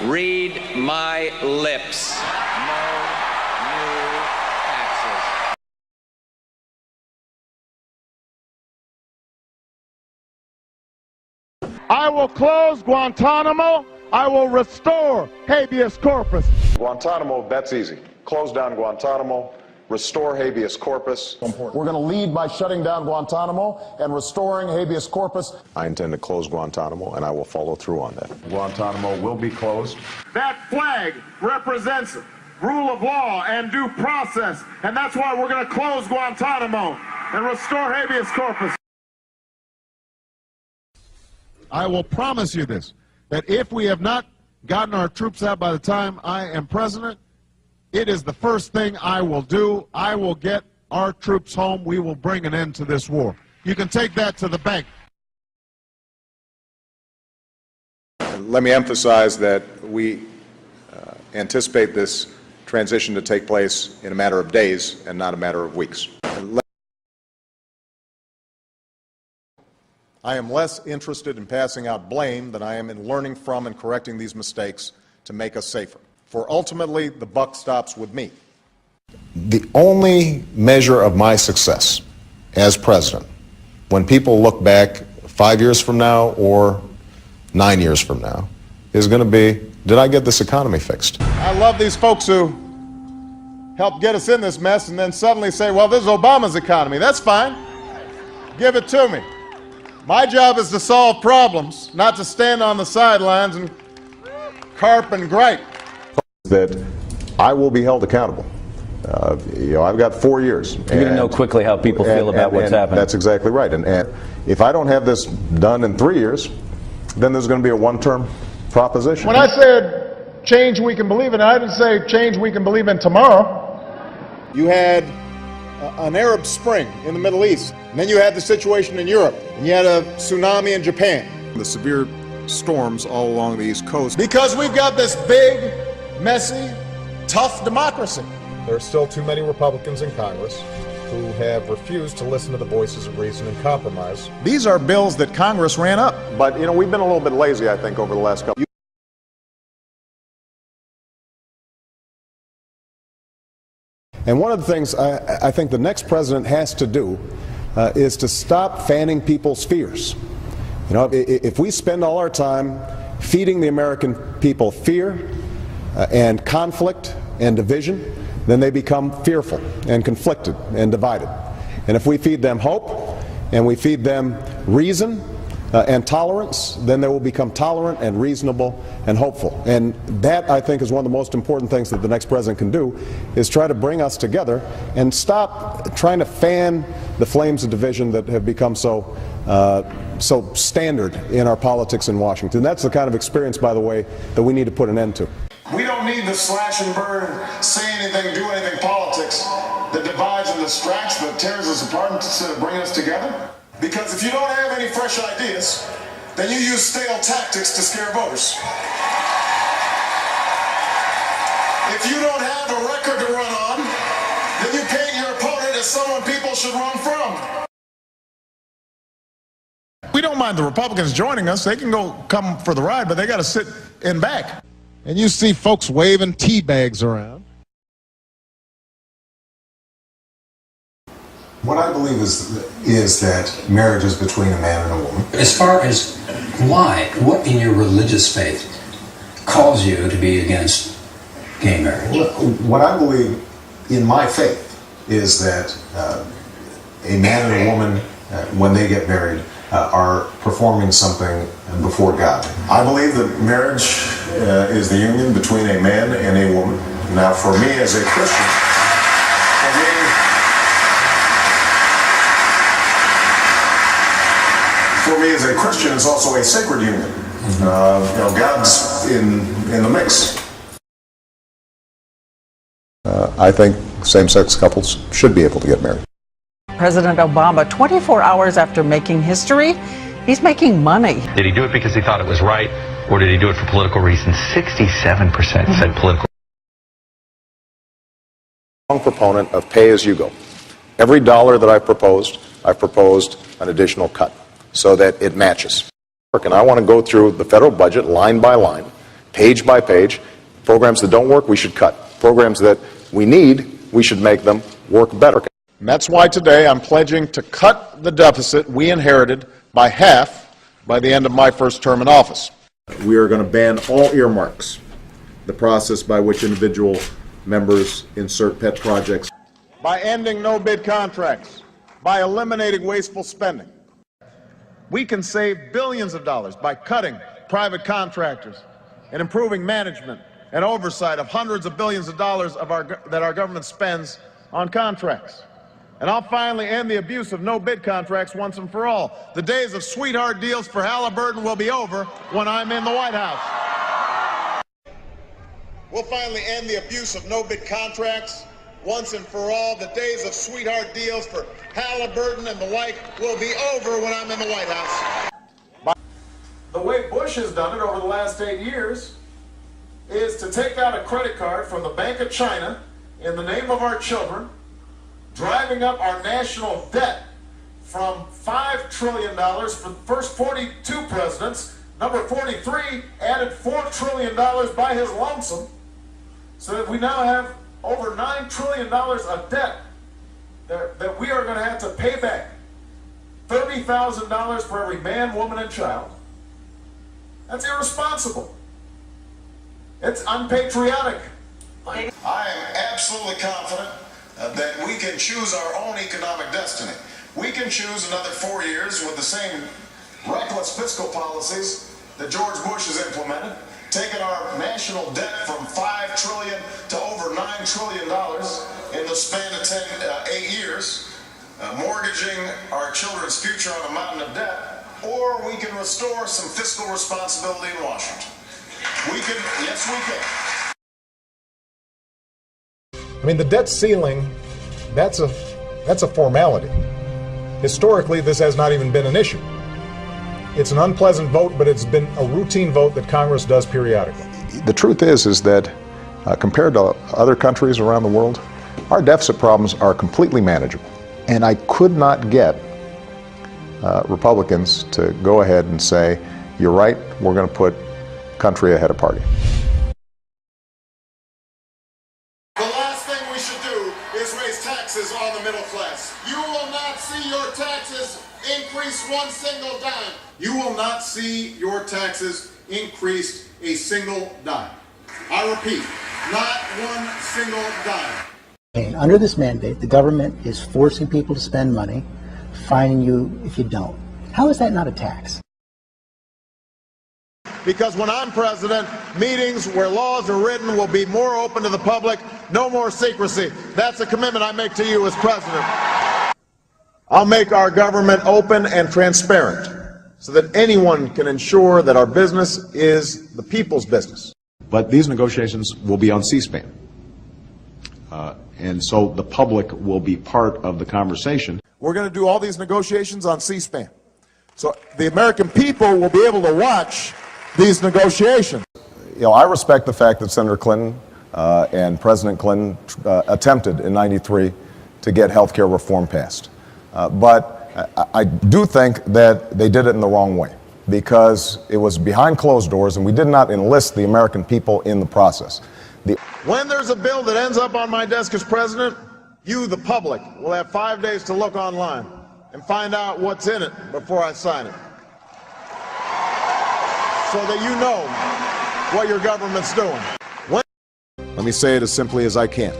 Read my lips. No new taxes. I will close Guantanamo. I will restore habeas corpus. Guantanamo, that's easy. Close down Guantanamo, restore habeas corpus. We're going to lead by shutting down Guantanamo and restoring habeas corpus. I intend to close Guantanamo, and I will follow through on that. Guantanamo will be closed. That flag represents rule of law and due process, and that's why we're going to close Guantanamo and restore habeas corpus. I will promise you this, that if we have not gotten our troops out by the time I am president, it is the first thing I will do. I will get our troops home. We will bring an end to this war. You can take that to the bank. Let me emphasize that we anticipate this transition to take place in a matter of days and not a matter of weeks. I am less interested in passing out blame than I am in learning from and correcting these mistakes to make us safer. For ultimately, the buck stops with me. The only measure of my success as president, when people look back 5 years from now or 9 years from now, is going to be, did I get this economy fixed? I love these folks who helped get us in this mess and then suddenly say, well, this is Obama's economy. That's fine. Give it to me. My job is to solve problems, not to stand on the sidelines and carp and gripe. That I will be held accountable. I've got 4 years. You're going to know quickly how people feel about what's happening. That's exactly right. And if I don't have this done in 3 years, then there's going to be a one-term proposition. When I said change we can believe in, I didn't say change we can believe in tomorrow. You had an Arab Spring in the Middle East, and then you had the situation in Europe, and you had a tsunami in Japan. The severe storms all along the East Coast. Because we've got this big, messy, tough democracy. There are still too many Republicans in Congress who have refused to listen to the voices of reason and compromise. These are bills that Congress ran up. But, we've been a little bit lazy, I think, over the last couple. And one of the things I think the next president has to do is to stop fanning people's fears. If we spend all our time feeding the American people fear and conflict and division, then they become fearful and conflicted and divided. And if we feed them hope and we feed them reason and tolerance, then they will become tolerant and reasonable and hopeful. And that, I think, is one of the most important things that the next president can do, is try to bring us together and stop trying to fan the flames of division that have become so standard in our politics in Washington. That's the kind of experience, by the way, that we need to put an end to. We don't need the slash and burn, say anything, do anything politics that divides and distracts, that tears us apart instead of bringing us together. Because if you don't have any fresh ideas, then you use stale tactics to scare voters. If you don't have a record to run on, then you paint your opponent as someone people should run from. We don't mind the Republicans joining us. They can come for the ride, but they got to sit in back. And you see folks waving tea bags around. What I believe is that marriage is between a man and a woman. As far as why, what in your religious faith calls you to be against gay marriage? What I believe in my faith is that a man and a woman, when they get married, are performing something before God. I believe that marriage is the union between a man and a woman. Now, for me as a Christian, as a Christian, it's also a sacred union. God's in the mix. I think same-sex couples should be able to get married. President Obama, 24 hours after making history, he's making money. Did he do it because he thought it was right, or did he do it for political reasons? 67% said political. I'm a proponent of pay-as-you-go. Every dollar that I've proposed an additional cut, so that it matches. And I want to go through the federal budget line by line page by page. Programs that don't work, we should cut. Programs that we need, we should make them work better. And that's why today I'm pledging to cut the deficit we inherited by half by the end of my first term in office. We are going to ban all earmarks, the process by which individual members insert pet projects. By ending no-bid contracts, by eliminating wasteful spending. We can save billions of dollars by cutting private contractors and improving management and oversight of hundreds of billions of dollars that our government spends on contracts. And I'll finally end the abuse of no-bid contracts once and for all. The days of sweetheart deals for Halliburton will be over when I'm in the White House. We'll finally end the abuse of no-bid contracts once and for all. The days of sweetheart deals for Halliburton and the like will be over when I'm in the White House. The way Bush has done it over the last 8 years is to take out a credit card from the Bank of China in the name of our children, driving up our national debt from $5 trillion for the first 42 presidents. Number 43 added $4 trillion by his lonesome, so that we now have over $9 trillion of debt that we are going to have to pay back. $30,000 for every man, woman, and child. That's irresponsible. It's unpatriotic. I am absolutely confident that we can choose our own economic destiny. We can choose another 4 years with the same reckless fiscal policies that George Bush has implemented, taking our national debt from $5 trillion to over $9 trillion in the span of 8 years, mortgaging our children's future on a mountain of debt, or we can restore some fiscal responsibility in Washington. We can, yes we can. I mean, the debt ceiling, that's a formality. Historically, this has not even been an issue. It's an unpleasant vote, but it's been a routine vote that Congress does periodically. The truth is that compared to other countries around the world, our deficit problems are completely manageable. And I could not get Republicans to go ahead and say, you're right, we're going to put country ahead of party. The last thing we should do is raise taxes on the middle class. You will not see your taxes increase one single dime. You will not see your taxes increased a single dime. I repeat, not one single dime. Under this mandate, the government is forcing people to spend money, fining you if you don't. How is that not a tax? Because when I'm president, meetings where laws are written will be more open to the public, no more secrecy. That's a commitment I make to you as president. I'll make our government open and transparent so that anyone can ensure that our business is the people's business. But these negotiations will be on C-SPAN. And so the public will be part of the conversation. We're going to do all these negotiations on C-SPAN. So the American people will be able to watch these negotiations. You know, I respect the fact that Senator Clinton and President Clinton attempted in '93 to get health care reform passed. But I do think that they did it in the wrong way, because it was behind closed doors and we did not enlist the American people in the process. When there's a bill that ends up on my desk as president, you, the public, will have 5 days to look online and find out what's in it before I sign it, so that you know what your government's doing. Let me say it as simply as I can.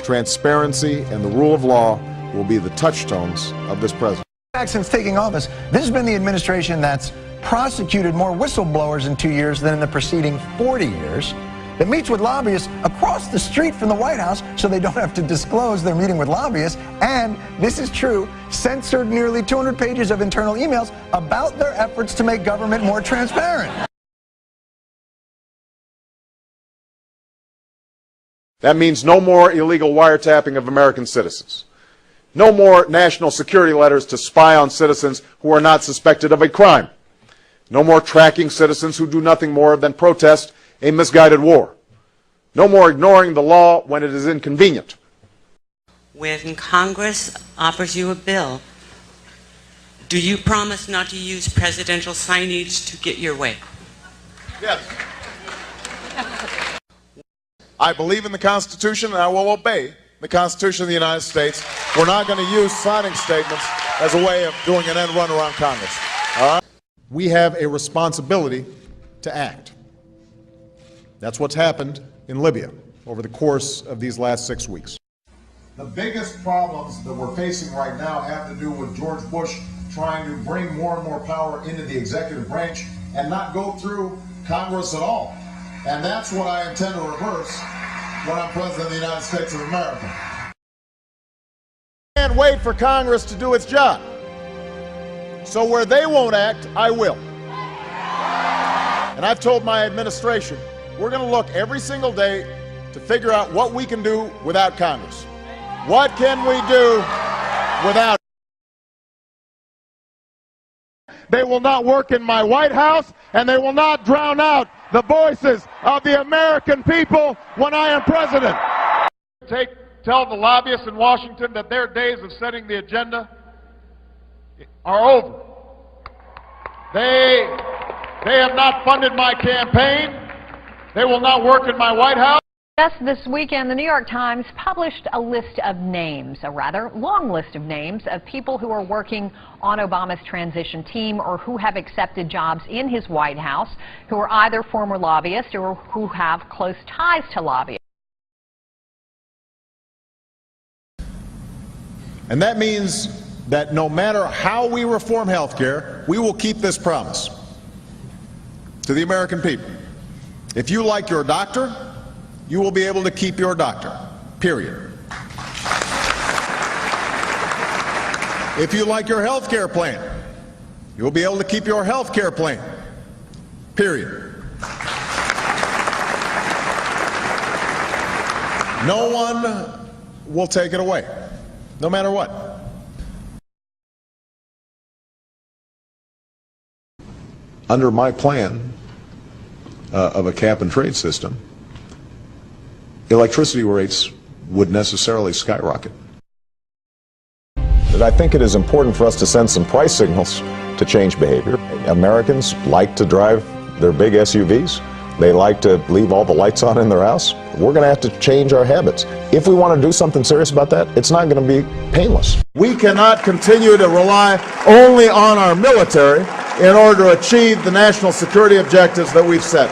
Transparency and the rule of law will be the touchstones of this president. Since taking office, this has been the administration that's prosecuted more whistleblowers in 2 years than in the preceding 40 years, that meets with lobbyists across the street from the White House so they don't have to disclose their meeting with lobbyists, and, this is true, censored nearly 200 pages of internal emails about their efforts to make government more transparent. That means no more illegal wiretapping of American citizens. No more national security letters to spy on citizens who are not suspected of a crime. No more tracking citizens who do nothing more than protest a misguided war. No more ignoring the law when it is inconvenient. When Congress offers you a bill, do you promise not to use presidential signage to get your way? Yes. I believe in the Constitution, and I will obey the Constitution of the United States. We're not going to use signing statements as a way of doing an end run around Congress. All right? We have a responsibility to act. That's what's happened in Libya over the course of these last 6 weeks. The biggest problems that we're facing right now have to do with George Bush trying to bring more and more power into the executive branch and not go through Congress at all. And that's what I intend to reverse when I'm President of the United States of America. I can't wait for Congress to do its job. So where they won't act, I will. And I've told my administration, we're going to look every single day to figure out what we can do without Congress. What can we do without? They will not work in my White House, and they will not drown out the voices of the American people when I am president. Tell the lobbyists in Washington that their days of setting the agenda are over. They have not funded my campaign. They will not work in my White House. Just this weekend, the New York Times published a list of names, a rather long list of names of people who are working on Obama's transition team or who have accepted jobs in his White House, who are either former lobbyists or who have close ties to lobbyists. And that means that no matter how we reform health care, we will keep this promise to the American people. If you like your doctor, you will be able to keep your doctor, period. If you like your health care plan, you will be able to keep your health care plan, period. No one will take it away, no matter what. Under my plan of a cap and trade system, electricity rates would necessarily skyrocket. But I think it is important for us to send some price signals to change behavior. Americans like to drive their big SUVs. They like to leave all the lights on in their house. We're going to have to change our habits. If we want to do something serious about that, it's not going to be painless. We cannot continue to rely only on our military in order to achieve the national security objectives that we've set.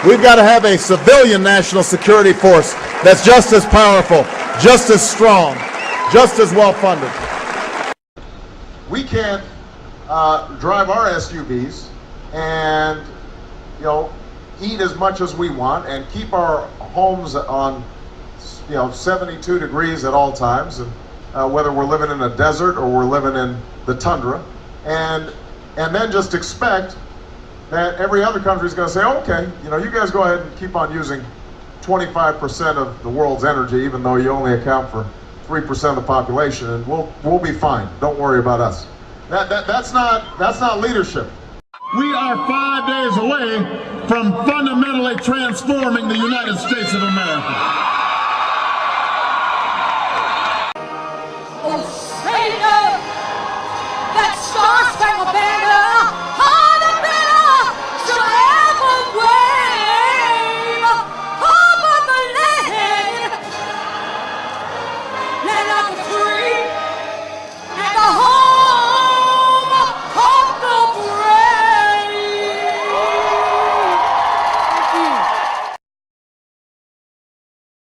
We've got to have a civilian national security force that's just as powerful, just as strong, just as well funded. We can't drive our SUVs and, eat as much as we want and keep our homes on, 72 degrees at all times, and whether we're living in a desert or we're living in the tundra, and then just expect that every other country is going to say, okay, you guys go ahead and keep on using 25% of the world's energy, even though you only account for 3% of the population, and we'll be fine. Don't worry about us. That's not leadership. We are 5 days away from fundamentally transforming the United States of America.